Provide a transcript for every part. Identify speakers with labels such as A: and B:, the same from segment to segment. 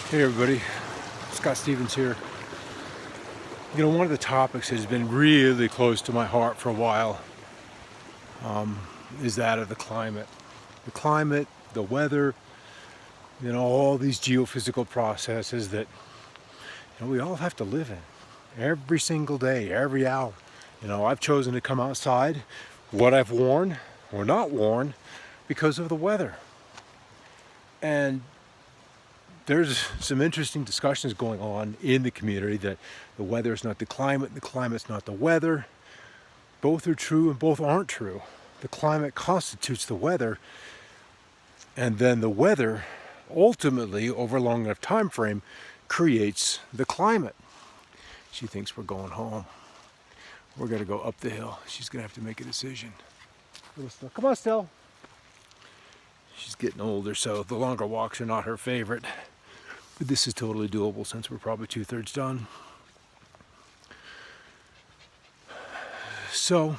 A: Hey everybody, Scott Stevens here. You know, one of the topics that has been really close to my heart for a while is that of the climate. The climate, the weather, all these geophysical processes that we all have to live in every single day, every hour. I've chosen to come outside, what I've worn or not worn, because of the weather. And there's some interesting discussions going on in the community that the weather is not the climate, the climate's not the weather. Both are true and both aren't true. The climate constitutes the weather, and then the weather ultimately, over a long enough time frame, creates the climate. She thinks we're going home. We're going to go up the hill. She's going to have to make a decision. Come on, Stell. She's getting older, so the longer walks are not her favorite. But this is totally doable since we're probably 2/3 done. So,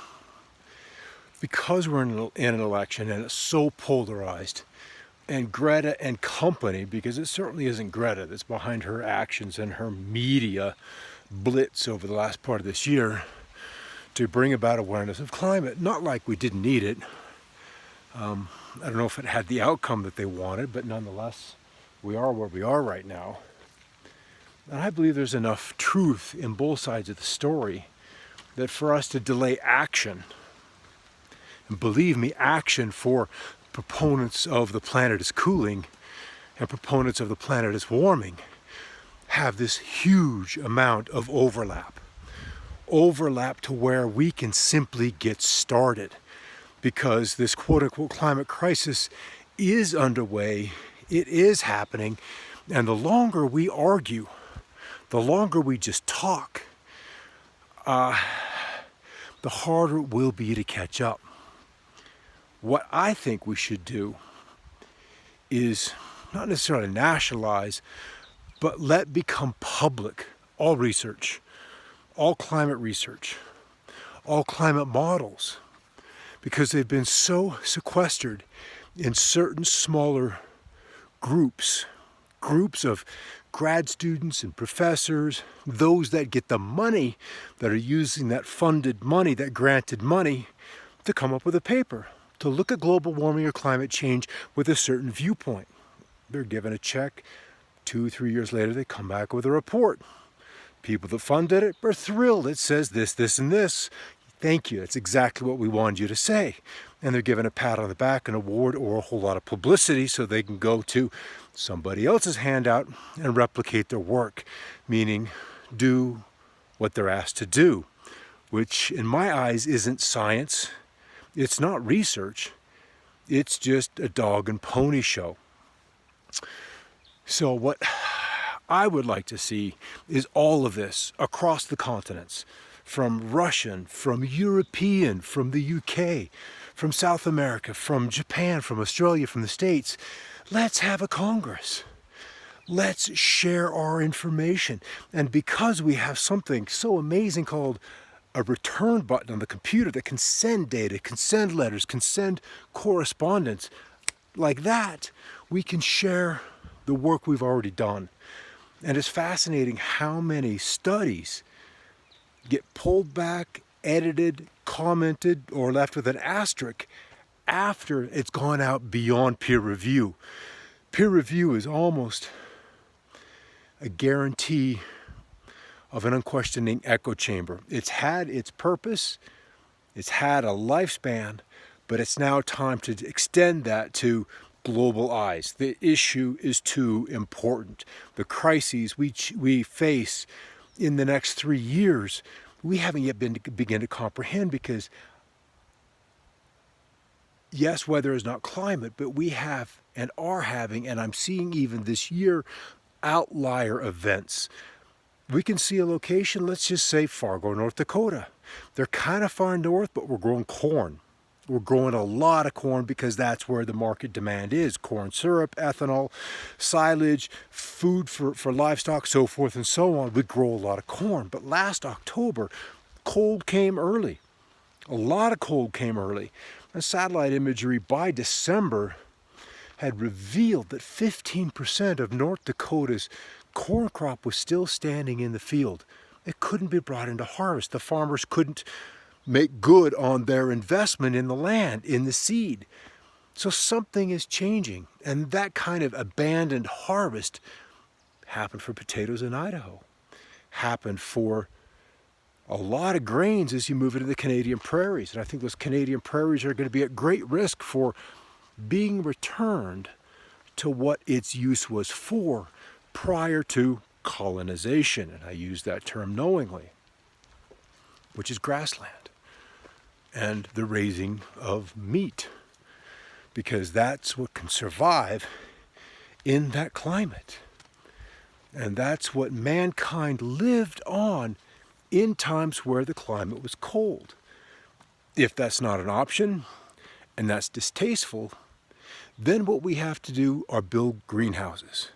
A: because we're in an election and it's so polarized, and Greta and company, because it certainly isn't Greta that's behind her actions and her media blitz over the last part of this year to bring about awareness of climate, not like we didn't need it. I don't know if it had the outcome that they wanted, but nonetheless, we are where we are right now. And I believe there's enough truth in both sides of the story that for us to delay action, and believe me, action for proponents of the planet is cooling and proponents of the planet is warming, have this huge amount of overlap. Overlap to where we can simply get started, because this quote-unquote climate crisis is underway. It is happening, and the longer we argue, the longer we just talk, the harder it will be to catch up. What I think we should do is not necessarily nationalize, but let become public all research, all climate research, all climate models, because they've been so sequestered in certain smaller groups of grad students and professors, those that get the money, that are using that funded money, that granted money, to come up with a paper, to look at global warming or climate change with a certain viewpoint. They're given a check. 2-3 years later, they come back with a report. People that funded it are thrilled. It says this, this, and this. Thank you. That's exactly what we wanted you to say. And they're given a pat on the back, an award, or a whole lot of publicity so they can go to somebody else's handout and replicate their work, meaning do what they're asked to do, which in my eyes isn't science. It's not research. It's just a dog and pony show. So what I would like to see is all of this across the continents, from Russian, from European, from the UK, from South America, from Japan, from Australia, from the States. Let's have a Congress. Let's share our information. And because we have something so amazing called a return button on the computer that can send data, can send letters, can send correspondence, like that, we can share the work we've already done. And it's fascinating how many studies get pulled back, edited, commented, or left with an asterisk after it's gone out beyond peer review. Peer review is almost a guarantee of an unquestioning echo chamber. It's had its purpose, it's had a lifespan, but it's now time to extend that to global eyes. The issue is too important. The crises we face in the next 3 years, we haven't yet begin to comprehend, because yes, weather is not climate, but we have and are having, and I'm seeing even this year, outlier events. We can see a location, let's just say Fargo, North Dakota. They're kind of far north, but we're growing corn. We're growing a lot of corn because that's where the market demand is. Corn syrup, ethanol, silage, food for livestock, so forth and so on. We grow a lot of corn. But last October, cold came early. A lot of cold came early. And satellite imagery by December had revealed that 15% of North Dakota's corn crop was still standing in the field. It couldn't be brought into harvest. The farmers couldn't make good on their investment in the land, in the seed. So something is changing, and that kind of abandoned harvest happened for potatoes in Idaho, happened for a lot of grains as you move into the Canadian prairies. And I think those Canadian prairies are going to be at great risk for being returned to what its use was for prior to colonization. And I use that term knowingly, which is grassland and the raising of meat, because that's what can survive in that climate. And that's what mankind lived on in times where the climate was cold. If that's not an option, and that's distasteful, then what we have to do are build greenhouses.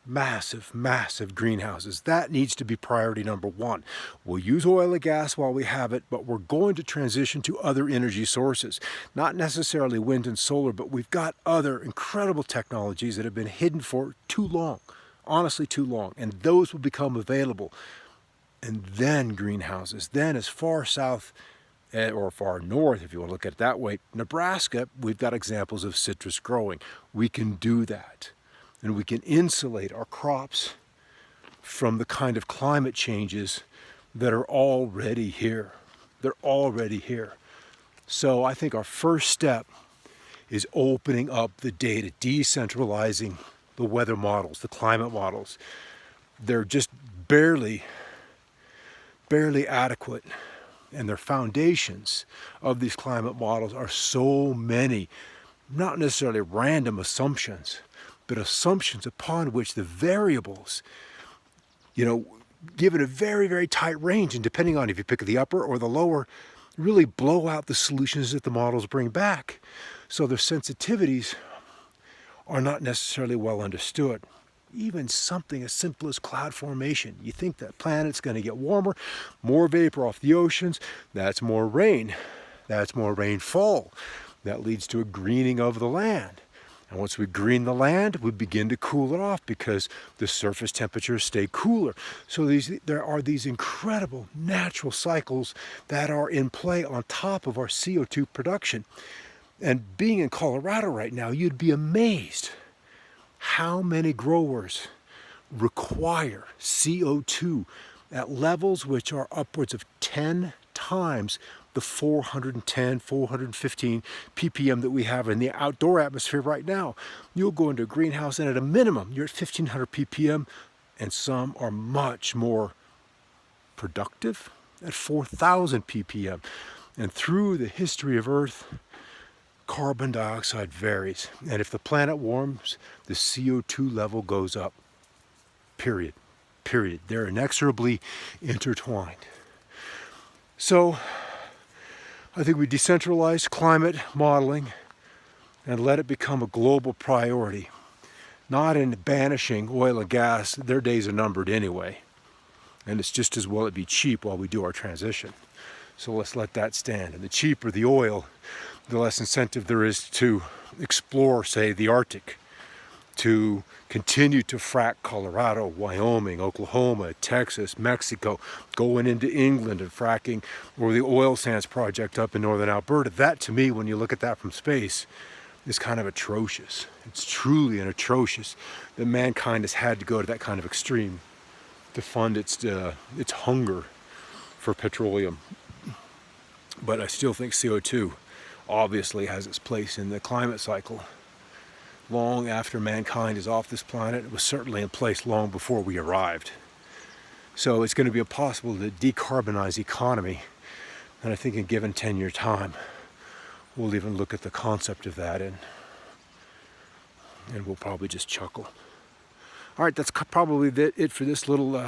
A: Massive, massive greenhouses. That needs to be priority number one. We'll use oil and gas while we have it, but we're going to transition to other energy sources. Not necessarily wind and solar, but we've got other incredible technologies that have been hidden for too long. Honestly, too long. And those will become available. And then greenhouses. Then as far south or far north, if you want to look at it that way, Nebraska, we've got examples of citrus growing. We can do that. And we can insulate our crops from the kind of climate changes that are already here. They're already here. So I think our first step is opening up the data, decentralizing the weather models, the climate models. They're just barely adequate. And their foundations of these climate models are so many, not necessarily random assumptions, but assumptions upon which the variables, given a very, very tight range, and depending on if you pick the upper or the lower, really blow out the solutions that the models bring back. So their sensitivities are not necessarily well understood. Even something as simple as cloud formation. You think that planet's going to get warmer, more vapor off the oceans, that's more rain. That's more rainfall. That leads to a greening of the land. And once we green the land, we begin to cool it off because the surface temperatures stay cooler. So there are these incredible natural cycles that are in play on top of our CO2 production. And being in Colorado right now, you'd be amazed how many growers require CO2 at levels which are upwards of 10 times the 410, 415 ppm that we have in the outdoor atmosphere right now. You'll go into a greenhouse and at a minimum, you're at 1500 ppm, and some are much more productive at 4000 ppm. And through the history of Earth, carbon dioxide varies. And if the planet warms, the CO2 level goes up. Period. They're inexorably intertwined. So I think we decentralize climate modeling and let it become a global priority. Not in banishing oil and gas. Their days are numbered anyway. And it's just as well it be cheap while we do our transition. So let's let that stand. And the cheaper the oil, the less incentive there is to explore, say, the Arctic, to continue to frack Colorado, Wyoming, Oklahoma, Texas, Mexico, going into England and fracking, or the oil sands project up in northern Alberta. That, to me, when you look at that from space, is kind of atrocious. It's truly an atrocious that mankind has had to go to that kind of extreme to fund its hunger for petroleum. But I still think CO2 obviously has its place in the climate cycle. Long after mankind is off this planet, it was certainly in place long before we arrived. So it's going to be impossible to decarbonize the economy. And I think in a given 10-year time, we'll even look at the concept of that and we'll probably just chuckle. All right, that's probably it for this little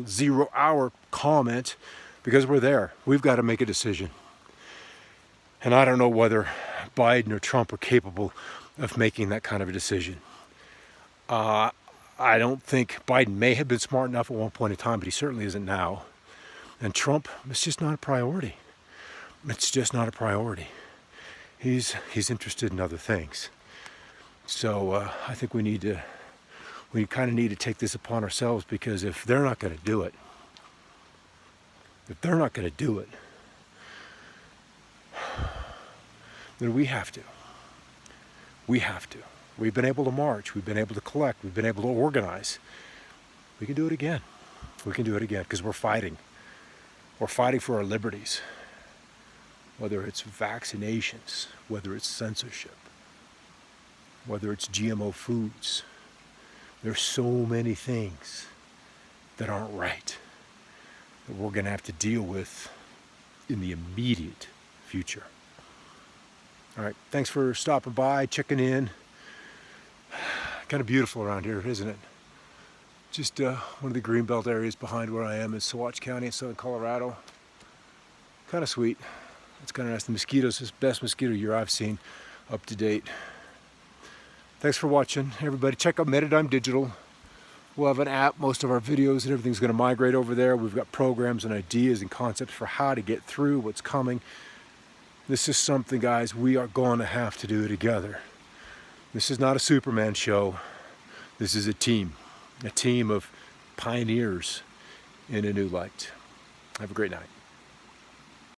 A: 0 hour comment, because we're there. We've got to make a decision. And I don't know whether Biden or Trump are capable of making that kind of a decision. I don't think Biden may have been smart enough at one point in time, but he certainly isn't now. And Trump, it's just not a priority. It's just not a priority. He's interested in other things. So I think we kind of need to take this upon ourselves, because if they're not going to do it, then we have to. We have to. We've been able to march. We've been able to collect. We've been able to organize. We can do it again. We can do it again, because we're fighting. We're fighting for our liberties. Whether it's vaccinations, whether it's censorship, whether it's GMO foods. There's so many things that aren't right that we're going to have to deal with in the immediate future. All right, thanks for stopping by, checking in. Kind of beautiful around here, isn't it? Just one of the greenbelt areas behind where I am in Saguache County in southern Colorado. Kind of sweet. It's kind of nice. The mosquitoes, this best mosquito year I've seen, up to date. Thanks for watching, everybody. Check out Metadime Digital. We'll have an app. Most of our videos and everything's going to migrate over there. We've got programs and ideas and concepts for how to get through what's coming. This is something, guys, we are going to have to do together. This is not a Superman show. This is a team of pioneers in a new light. Have a great night.